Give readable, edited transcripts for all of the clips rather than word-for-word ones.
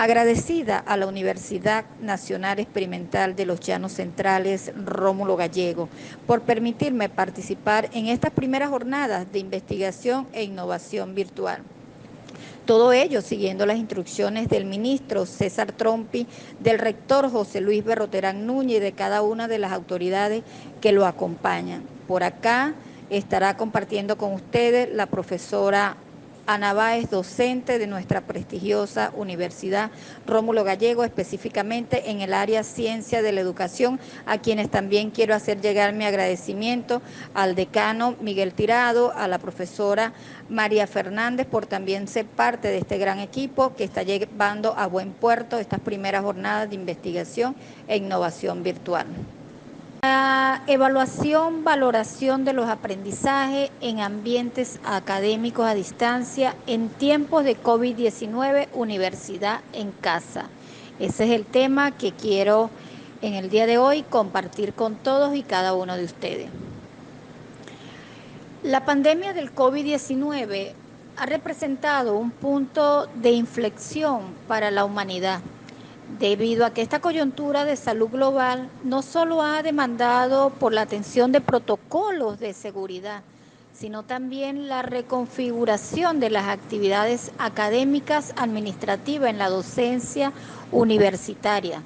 Agradecida a la Universidad Nacional Experimental de los Llanos Centrales, Rómulo Gallego, por permitirme participar en estas primeras jornadas de investigación e innovación virtual. Todo ello siguiendo las instrucciones del ministro César Trompi, del rector José Luis Berroterán Núñez y de cada una de las autoridades que lo acompañan. Por acá estará compartiendo con ustedes la profesora Ana Báez, docente de nuestra prestigiosa Universidad Rómulo Gallego, específicamente en el área Ciencia de la Educación, a quienes también quiero hacer llegar mi agradecimiento al decano Miguel Tirado, a la profesora María Fernández por también ser parte de este gran equipo que está llevando a buen puerto estas primeras jornadas de investigación e innovación virtual. La evaluación, valoración de los aprendizajes en ambientes académicos a distancia en tiempos de COVID-19, universidad en casa. Ese es el tema que quiero en el día de hoy compartir con todos y cada uno de ustedes. La pandemia del COVID-19 ha representado un punto de inflexión para la humanidad, debido a que esta coyuntura de salud global no solo ha demandado por la atención de protocolos de seguridad, sino también la reconfiguración de las actividades académicas administrativas en la docencia universitaria,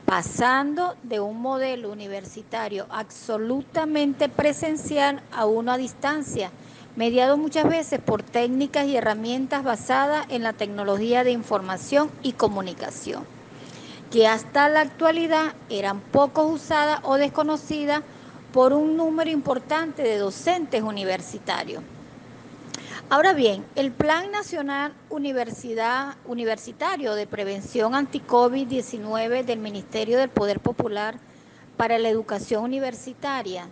pasando de un modelo universitario absolutamente presencial a uno a distancia, mediado muchas veces por técnicas y herramientas basadas en la tecnología de información y comunicación, que hasta la actualidad eran poco usadas o desconocidas por un número importante de docentes universitarios. Ahora bien, el Plan Nacional Universitario de Prevención Anti-COVID-19 del Ministerio del Poder Popular para la Educación Universitaria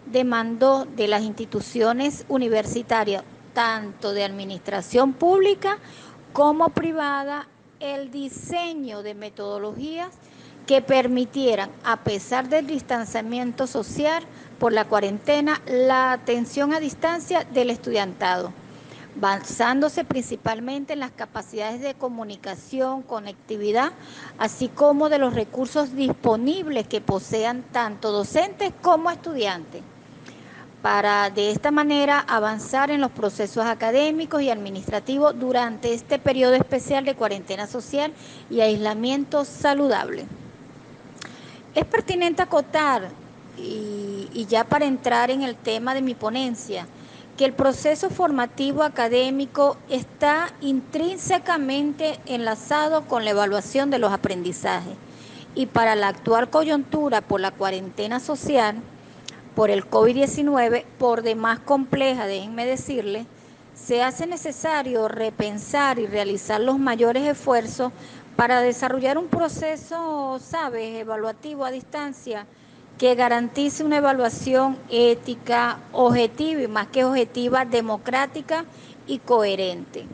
demandó de las instituciones universitarias, tanto de administración pública como privada, el diseño de metodologías que permitieran, a pesar del distanciamiento social por la cuarentena, la atención a distancia del estudiantado, basándose principalmente en las capacidades de comunicación, conectividad, así como de los recursos disponibles que posean tanto docentes como estudiantes, para de esta manera avanzar en los procesos académicos y administrativos durante este periodo especial de cuarentena social y aislamiento saludable. Es pertinente acotar, y ya para entrar en el tema de mi ponencia, que el proceso formativo académico está intrínsecamente enlazado con la evaluación de los aprendizajes. Y para la actual coyuntura por la cuarentena social, por el COVID-19, por demás compleja, déjenme decirles, se hace necesario repensar y realizar los mayores esfuerzos para desarrollar un proceso, ¿sabes?, evaluativo a distancia que garantice una evaluación ética, objetiva y más que objetiva, democrática y coherente.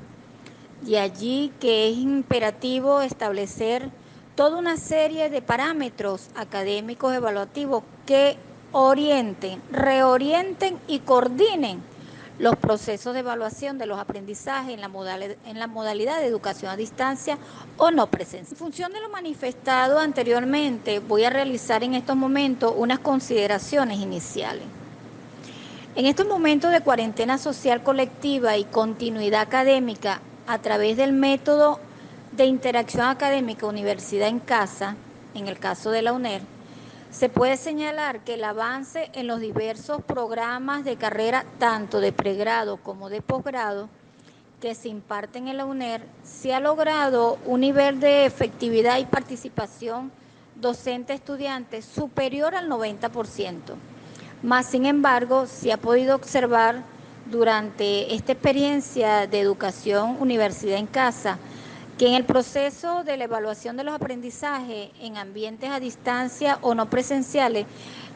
De allí que es imperativo establecer toda una serie de parámetros académicos evaluativos que orienten, reorienten y coordinen los procesos de evaluación de los aprendizajes en la modalidad de educación a distancia o no presencial. En función de lo manifestado anteriormente, voy a realizar en estos momentos unas consideraciones iniciales. En estos momentos de cuarentena social colectiva y continuidad académica a través del método de interacción académica universidad en casa, en el caso de la UNER, se puede señalar que el avance en los diversos programas de carrera, tanto de pregrado como de posgrado, que se imparten en la UNER, se ha logrado un nivel de efectividad y participación docente-estudiante superior al 90%. Más sin embargo, se ha podido observar durante esta experiencia de educación universidad en casa que en el proceso de la evaluación de los aprendizajes en ambientes a distancia o no presenciales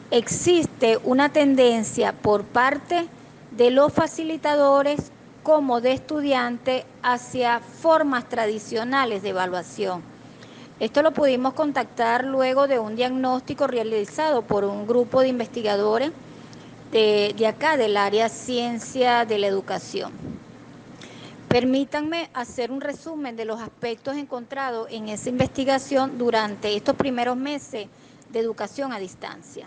existe una tendencia por parte de los facilitadores como de estudiantes hacia formas tradicionales de evaluación. Esto lo pudimos contactar luego de un diagnóstico realizado por un grupo de investigadores de acá, del área Ciencia de la Educación. Permítanme hacer un resumen de los aspectos encontrados en esa investigación durante estos primeros meses de educación a distancia.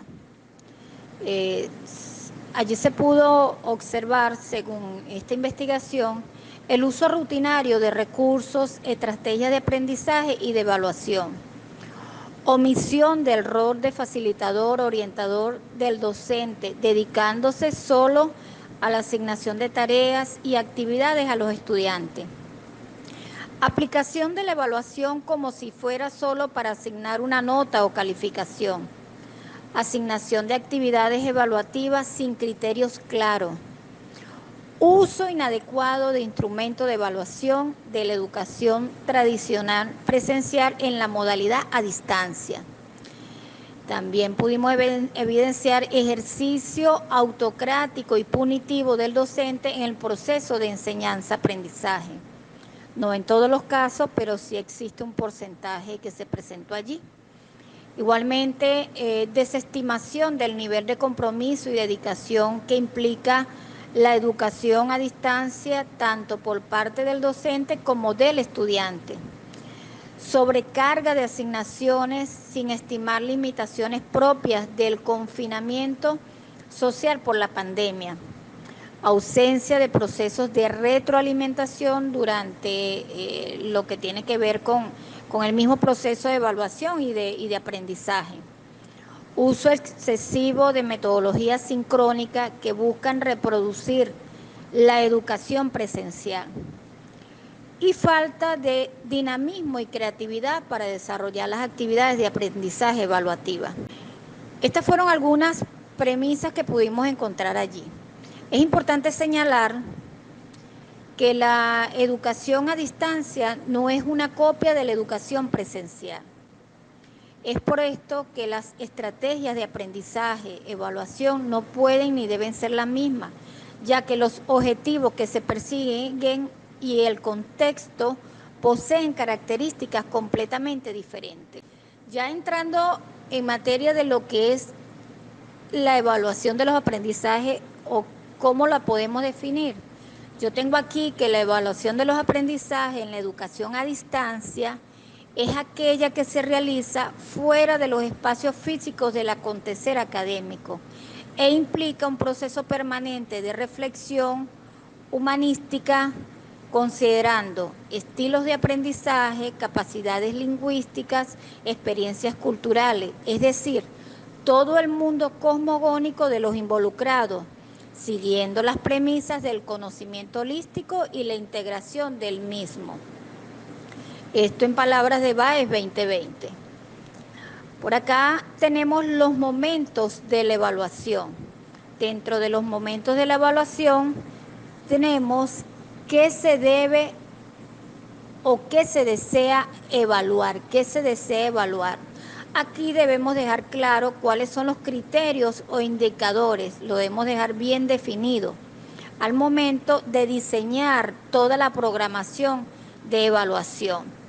Allí se pudo observar, según esta investigación, el uso rutinario de recursos, estrategias de aprendizaje y de evaluación. Omisión del rol de facilitador, orientador del docente, dedicándose solo a la asignación de tareas y actividades a los estudiantes. Aplicación de la evaluación como si fuera solo para asignar una nota o calificación. Asignación de actividades evaluativas sin criterios claros. Uso inadecuado de instrumentos de evaluación de la educación tradicional presencial en la modalidad a distancia. También pudimos evidenciar ejercicio autocrático y punitivo del docente en el proceso de enseñanza-aprendizaje. No en todos los casos, pero sí existe un porcentaje que se presentó allí. Igualmente, desestimación del nivel de compromiso y dedicación que implica la educación a distancia, tanto por parte del docente como del estudiante. Sobrecarga de asignaciones sin estimar limitaciones propias del confinamiento social por la pandemia. Ausencia de procesos de retroalimentación durante lo que tiene que ver con el mismo proceso de evaluación y de aprendizaje. Uso excesivo de metodologías sincrónicas que buscan reproducir la educación presencial. Y falta de dinamismo y creatividad para desarrollar las actividades de aprendizaje evaluativa. Estas fueron algunas premisas que pudimos encontrar allí. Es importante señalar que la educación a distancia no es una copia de la educación presencial. Es por esto que las estrategias de aprendizaje, evaluación no pueden ni deben ser las mismas, ya que los objetivos que se persiguen y el contexto poseen características completamente diferentes. Ya entrando en materia de lo que es la evaluación de los aprendizajes o cómo la podemos definir. Yo tengo aquí que la evaluación de los aprendizajes en la educación a distancia es aquella que se realiza fuera de los espacios físicos del acontecer académico e implica un proceso permanente de reflexión humanística, considerando estilos de aprendizaje, capacidades lingüísticas, experiencias culturales, es decir, todo el mundo cosmogónico de los involucrados, siguiendo las premisas del conocimiento holístico y la integración del mismo. Esto en palabras de Baez 2020. Por acá tenemos los momentos de la evaluación. Dentro de los momentos de la evaluación tenemos qué se debe o qué se desea evaluar, qué se desea evaluar. Aquí debemos dejar claro cuáles son los criterios o indicadores, lo debemos dejar bien definido al momento de diseñar toda la programación de evaluación.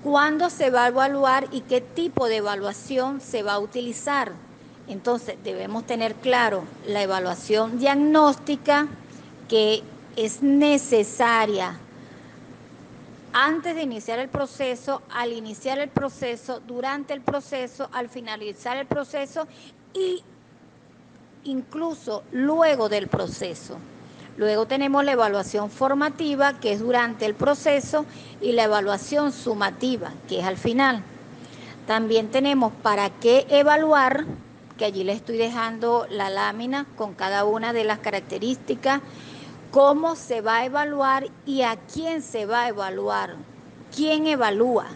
¿Cuándo se va a evaluar y qué tipo de evaluación se va a utilizar? Entonces debemos tener claro la evaluación diagnóstica, que es necesaria antes de iniciar el proceso, al iniciar el proceso, durante el proceso, al finalizar el proceso y incluso luego del proceso. Luego tenemos la evaluación formativa, que es durante el proceso, y la evaluación sumativa, que es al final. También tenemos para qué evaluar, que allí les estoy dejando la lámina con cada una de las características, cómo se va a evaluar y a quién se va a evaluar, quién evalúa.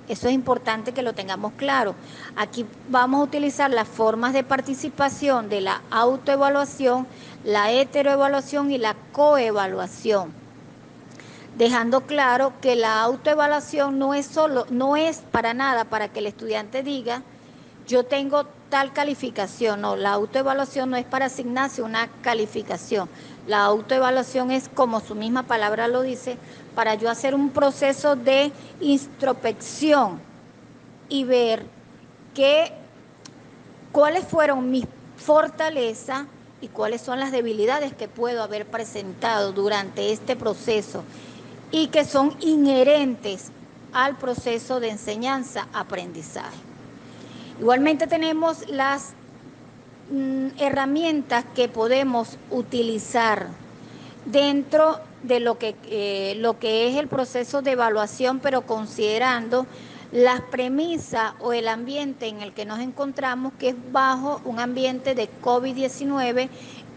Eso es importante que lo tengamos claro. Aquí vamos a utilizar las formas de participación de la autoevaluación, la heteroevaluación y la coevaluación, dejando claro que la autoevaluación no es para nada para que el estudiante diga yo tengo tal calificación. No, la autoevaluación no es para asignarse una calificación. La autoevaluación es, como su misma palabra lo dice, para yo hacer un proceso de introspección y ver cuáles fueron mis fortalezas y cuáles son las debilidades que puedo haber presentado durante este proceso y que son inherentes al proceso de enseñanza-aprendizaje. Igualmente tenemos las herramientas que podemos utilizar dentro de lo que es el proceso de evaluación, pero considerando las premisas o el ambiente en el que nos encontramos, que es bajo un ambiente de COVID-19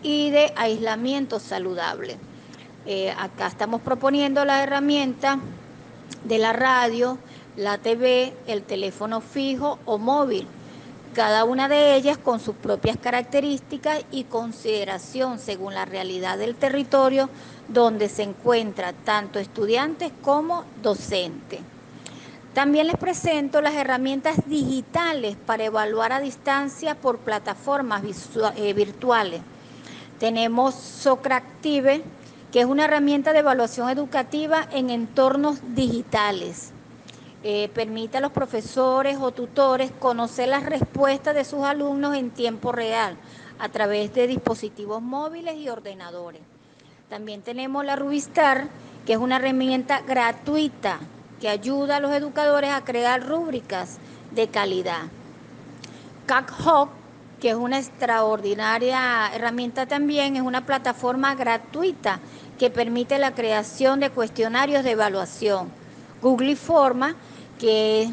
y de aislamiento saludable. Acá estamos proponiendo las herramientas de la radio, la TV, el teléfono fijo o móvil, cada una de ellas con sus propias características y consideración según la realidad del territorio donde se encuentra tanto estudiantes como docentes. También les presento las herramientas digitales para evaluar a distancia por plataformas virtuales. Tenemos Socractive, que es una herramienta de evaluación educativa en entornos digitales. Permite a los profesores o tutores conocer las respuestas de sus alumnos en tiempo real a través de dispositivos móviles y ordenadores. También tenemos la Rubistar, que es una herramienta gratuita que ayuda a los educadores a crear rúbricas de calidad. CACHOC, que es una extraordinaria herramienta también, es una plataforma gratuita que permite la creación de cuestionarios de evaluación. Google Forma, que es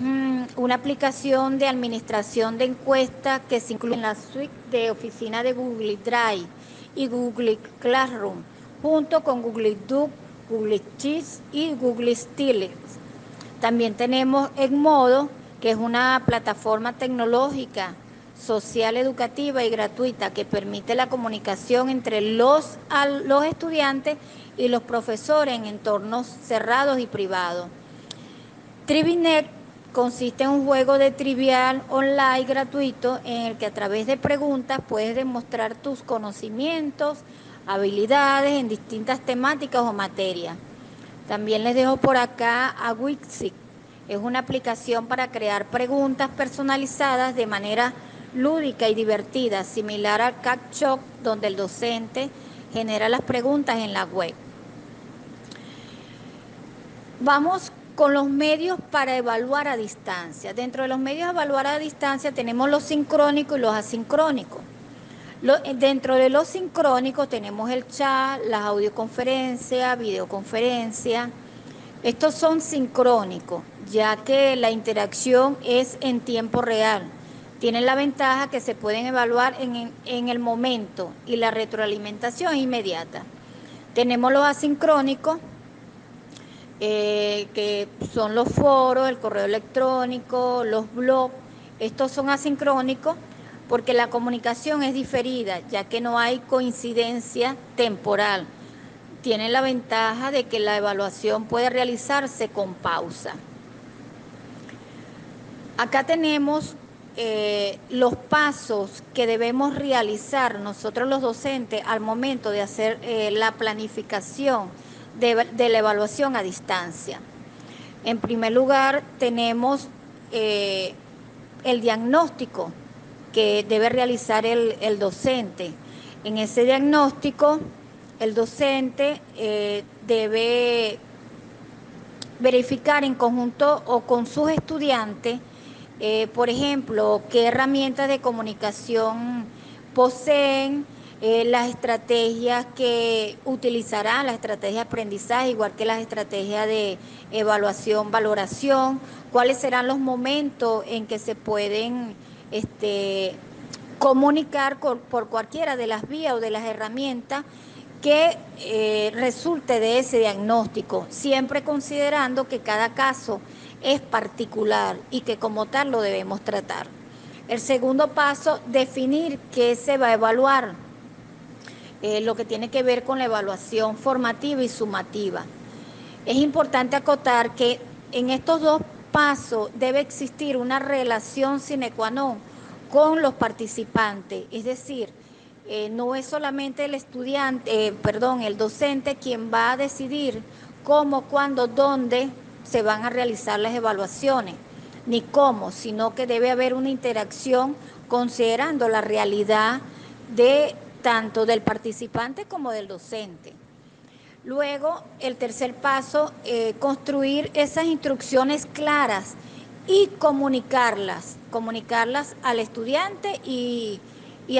una aplicación de administración de encuestas que se incluye en la suite de oficina de Google Drive y Google Classroom, junto con Google Doc, Google Sheets y Google Slides. También tenemos Edmodo, que es una plataforma tecnológica, social, educativa y gratuita que permite la comunicación entre los estudiantes y los profesores en entornos cerrados y privados. Trivinet consiste en un juego de trivial online gratuito en el que a través de preguntas puedes demostrar tus conocimientos, habilidades en distintas temáticas o materias. También les dejo por acá a Wixit. Es una aplicación para crear preguntas personalizadas de manera lúdica y divertida, similar al CACHOC, donde el docente genera las preguntas en la web. Vamos con los medios para evaluar a distancia. Dentro de los medios de evaluar a distancia tenemos los sincrónicos y los asincrónicos. Dentro de los sincrónicos tenemos el chat, las audioconferencias, videoconferencias. Estos son sincrónicos, ya que la interacción es en tiempo real. Tienen la ventaja que se pueden evaluar en el momento y la retroalimentación es inmediata. Tenemos los asincrónicos, que son los foros, el correo electrónico, los blogs. Estos son asincrónicos porque la comunicación es diferida, ya que no hay coincidencia temporal. Tienen la ventaja de que la evaluación puede realizarse con pausa. Acá tenemos los pasos que debemos realizar nosotros los docentes al momento de hacer la planificación de la evaluación a distancia. En primer lugar, tenemos el diagnóstico que debe realizar el docente. En ese diagnóstico, el docente debe verificar en conjunto o con sus estudiantes, por ejemplo, qué herramientas de comunicación poseen, las estrategias que utilizarán, las estrategias de aprendizaje, igual que las estrategias de evaluación, valoración, cuáles serán los momentos en que se pueden comunicar por cualquiera de las vías o de las herramientas que resulte de ese diagnóstico, siempre considerando que cada caso es particular y que como tal lo debemos tratar. El segundo paso, definir qué se va a evaluar, lo que tiene que ver con la evaluación formativa y sumativa. Es importante acotar que en estos dos pasos debe existir una relación sine qua non con los participantes, es decir, no es solamente el docente quien va a decidir cómo, cuándo, dónde se van a realizar las evaluaciones, ni cómo, sino que debe haber una interacción considerando la realidad de tanto del participante como del docente. Luego, el tercer paso, construir esas instrucciones claras y comunicarlas al estudiante y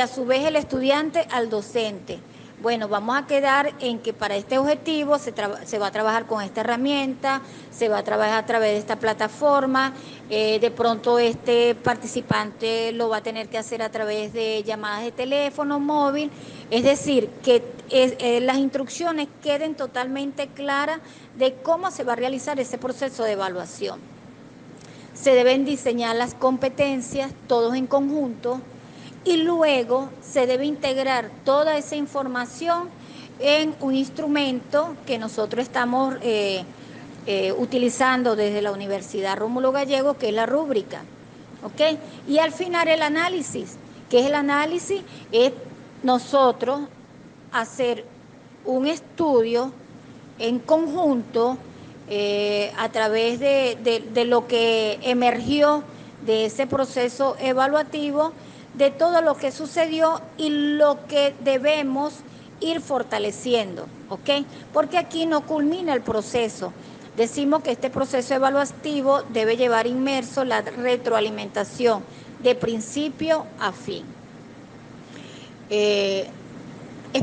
a su vez el estudiante al docente. Bueno, vamos a quedar en que para este objetivo se va a trabajar con esta herramienta, se va a trabajar a través de esta plataforma, de pronto este participante lo va a tener que hacer a través de llamadas de teléfono móvil, es decir, que las instrucciones queden totalmente claras de cómo se va a realizar ese proceso de evaluación. Se deben diseñar las competencias, todos en conjunto, y luego se debe integrar toda esa información en un instrumento que nosotros estamos utilizando desde la Universidad Rómulo Gallego, que es la rúbrica. ¿Ok? Y al final el análisis. ¿Qué es el análisis? Es nosotros hacer un estudio en conjunto a través de lo que emergió de ese proceso evaluativo, de todo lo que sucedió y lo que debemos ir fortaleciendo, ¿ok? Porque aquí no culmina el proceso. Decimos que este proceso evaluativo debe llevar inmerso la retroalimentación de principio a fin. Es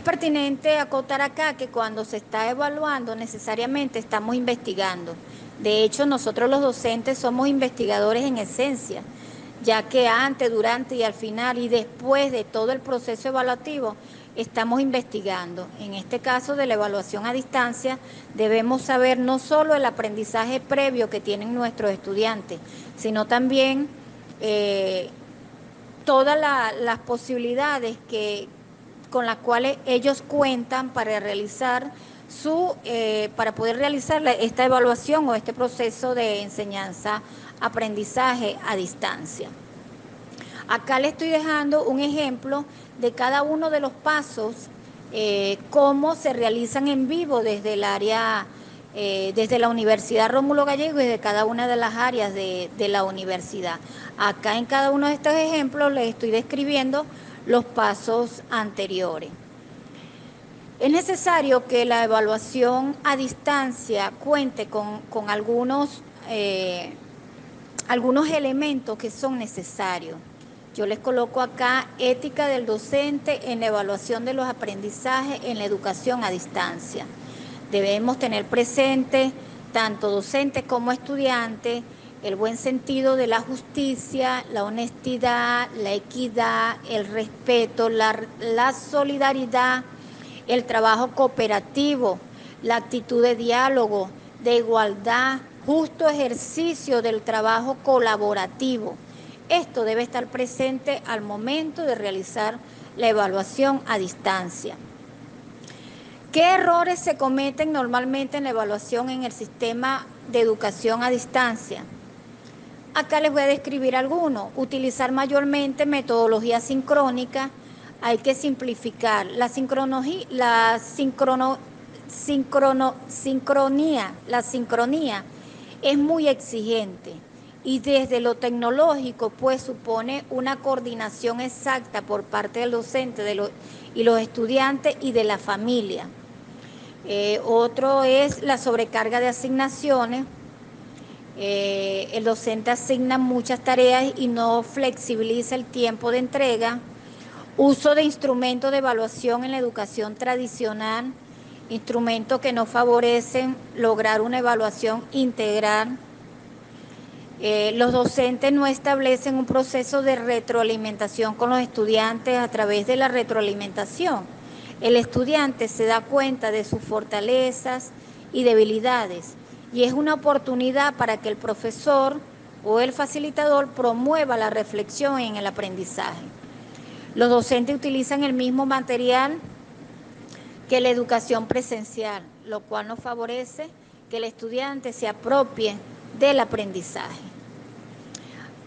pertinente acotar acá que cuando se está evaluando necesariamente estamos investigando. De hecho, nosotros los docentes somos investigadores en esencia, ya que antes, durante y al final y después de todo el proceso evaluativo estamos investigando. En este caso de la evaluación a distancia, debemos saber no solo el aprendizaje previo que tienen nuestros estudiantes, sino también todas las posibilidades con las cuales ellos cuentan para realizar para poder realizar esta evaluación o este proceso de enseñanza-aprendizaje a distancia. Acá le estoy dejando un ejemplo de cada uno de los pasos, cómo se realizan en vivo desde el área, desde la Universidad Rómulo Gallego y de cada una de las áreas de la universidad. Acá en cada uno de estos ejemplos les estoy describiendo los pasos anteriores. Es necesario que la evaluación a distancia cuente con algunos elementos que son necesarios. Yo les coloco acá ética del docente en la evaluación de los aprendizajes en la educación a distancia. Debemos tener presente, tanto docentes como estudiantes, el buen sentido de la justicia, la honestidad, la equidad, el respeto, la solidaridad, el trabajo cooperativo, la actitud de diálogo, de igualdad, justo ejercicio del trabajo colaborativo. Esto debe estar presente al momento de realizar la evaluación a distancia. ¿Qué errores se cometen normalmente en la evaluación en el sistema de educación a distancia? Acá les voy a describir algunos. Utilizar mayormente metodología sincrónica. Hay que simplificar. La sincronía es muy exigente y desde lo tecnológico pues supone una coordinación exacta por parte del docente y los estudiantes y de la familia. Otro es la sobrecarga de asignaciones. El docente asigna muchas tareas y no flexibiliza el tiempo de entrega. Uso de instrumentos de evaluación en la educación tradicional, instrumentos que no favorecen lograr una evaluación integral. Los docentes no establecen un proceso de retroalimentación con los estudiantes a través de la retroalimentación. El estudiante se da cuenta de sus fortalezas y debilidades y es una oportunidad para que el profesor o el facilitador promueva la reflexión en el aprendizaje. Los docentes utilizan el mismo material que la educación presencial, lo cual nos favorece que el estudiante se apropie del aprendizaje.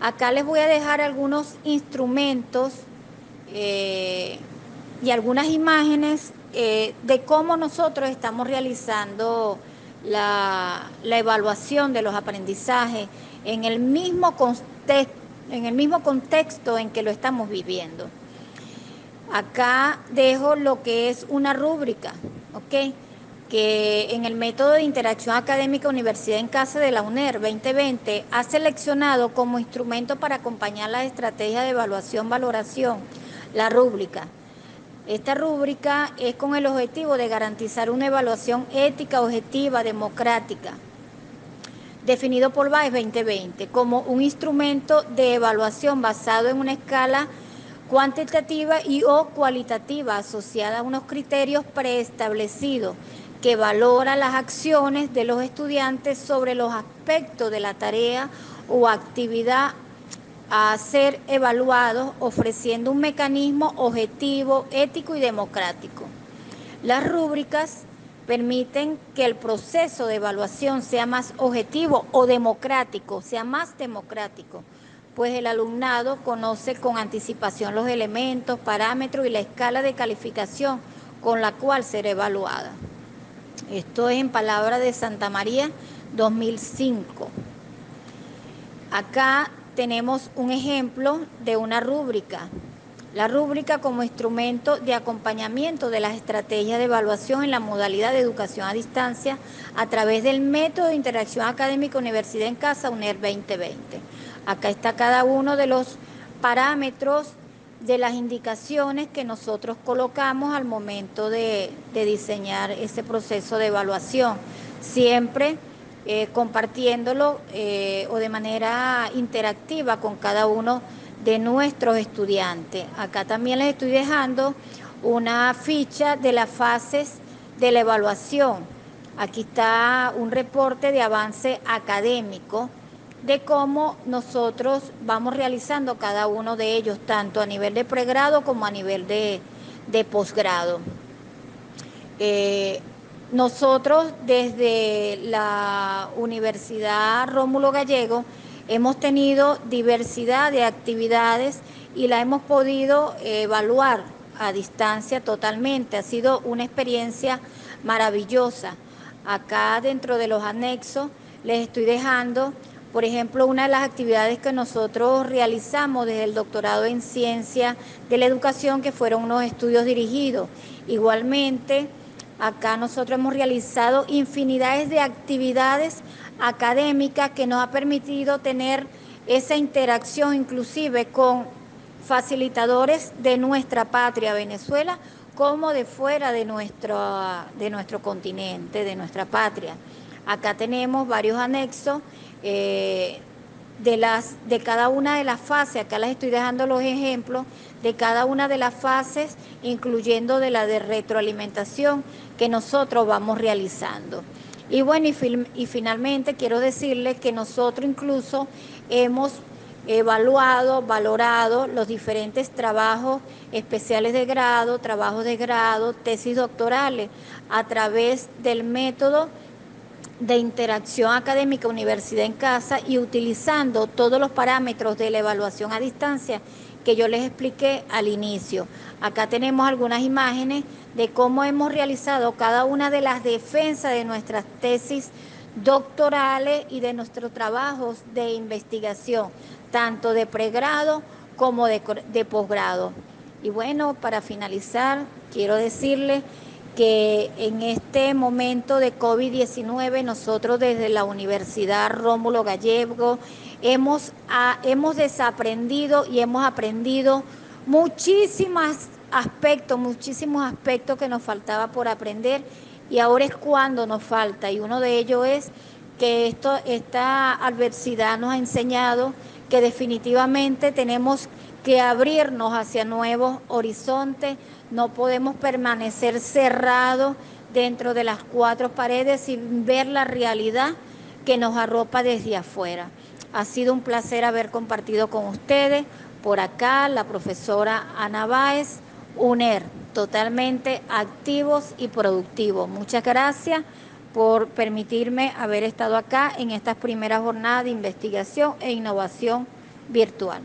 Acá les voy a dejar algunos instrumentos y algunas imágenes de cómo nosotros estamos realizando la evaluación de los aprendizajes en el mismo contexto en que lo estamos viviendo. Acá dejo lo que es una rúbrica, ¿ok? Que en el método de interacción académica Universidad en Casa de la UNER 2020 ha seleccionado como instrumento para acompañar las estrategias de evaluación-valoración la rúbrica. Esta rúbrica es con el objetivo de garantizar una evaluación ética, objetiva, democrática, definido por BAES 2020 como un instrumento de evaluación basado en una escala cuantitativa y o cualitativa asociada a unos criterios preestablecidos que valora las acciones de los estudiantes sobre los aspectos de la tarea o actividad a ser evaluados, ofreciendo un mecanismo objetivo, ético y democrático. Las rúbricas permiten que el proceso de evaluación sea más objetivo o democrático, sea más democrático, pues el alumnado conoce con anticipación los elementos, parámetros y la escala de calificación con la cual será evaluada. Esto es en palabras de Santa María 2005. Acá tenemos un ejemplo de una rúbrica. La rúbrica como instrumento de acompañamiento de las estrategias de evaluación en la modalidad de educación a distancia a través del método de interacción académica Universidad en Casa UNER 2020. Acá está cada uno de los parámetros de las indicaciones que nosotros colocamos al momento de diseñar ese proceso de evaluación. Siempre compartiéndolo o de manera interactiva con cada uno de nuestros estudiantes. Acá también les estoy dejando una ficha de las fases de la evaluación. Aquí está un reporte de avance académico de cómo nosotros vamos realizando cada uno de ellos, tanto a nivel de pregrado como a nivel de posgrado. Nosotros desde la Universidad Rómulo Gallego hemos tenido diversidad de actividades y la hemos podido evaluar a distancia totalmente. Ha sido una experiencia maravillosa. Acá dentro de los anexos les estoy dejando, por ejemplo, una de las actividades que nosotros realizamos desde el doctorado en Ciencia de la Educación, que fueron unos estudios dirigidos. Igualmente, acá nosotros hemos realizado infinidades de actividades académicas que nos ha permitido tener esa interacción inclusive con facilitadores de nuestra patria, Venezuela, como de fuera de nuestro continente, de nuestra patria. Acá tenemos varios anexos de cada una de las fases. Acá les estoy dejando los ejemplos de cada una de las fases, incluyendo de la de retroalimentación que nosotros vamos realizando. Y bueno, y finalmente quiero decirles que nosotros incluso hemos evaluado, valorado los diferentes trabajos especiales de grado, trabajos de grado, tesis doctorales, a través del método de interacción académica Universidad en Casa y utilizando todos los parámetros de la evaluación a distancia que yo les expliqué al inicio. Acá tenemos algunas imágenes de cómo hemos realizado cada una de las defensas de nuestras tesis doctorales y de nuestros trabajos de investigación, tanto de pregrado como de posgrado. Y bueno, para finalizar, quiero decirles que en este momento de COVID-19 nosotros desde la Universidad Rómulo Gallego hemos desaprendido y hemos aprendido muchísimos aspectos que nos faltaba por aprender y ahora es cuando nos falta, y uno de ellos es que esta adversidad nos ha enseñado que definitivamente tenemos que abrirnos hacia nuevos horizontes. No podemos permanecer cerrados dentro de las cuatro paredes sin ver la realidad que nos arropa desde afuera. Ha sido un placer haber compartido con ustedes. Por acá, la profesora Ana Báez, UNER, totalmente activos y productivos. Muchas gracias por permitirme haber estado acá en estas primeras jornadas de investigación e innovación virtual.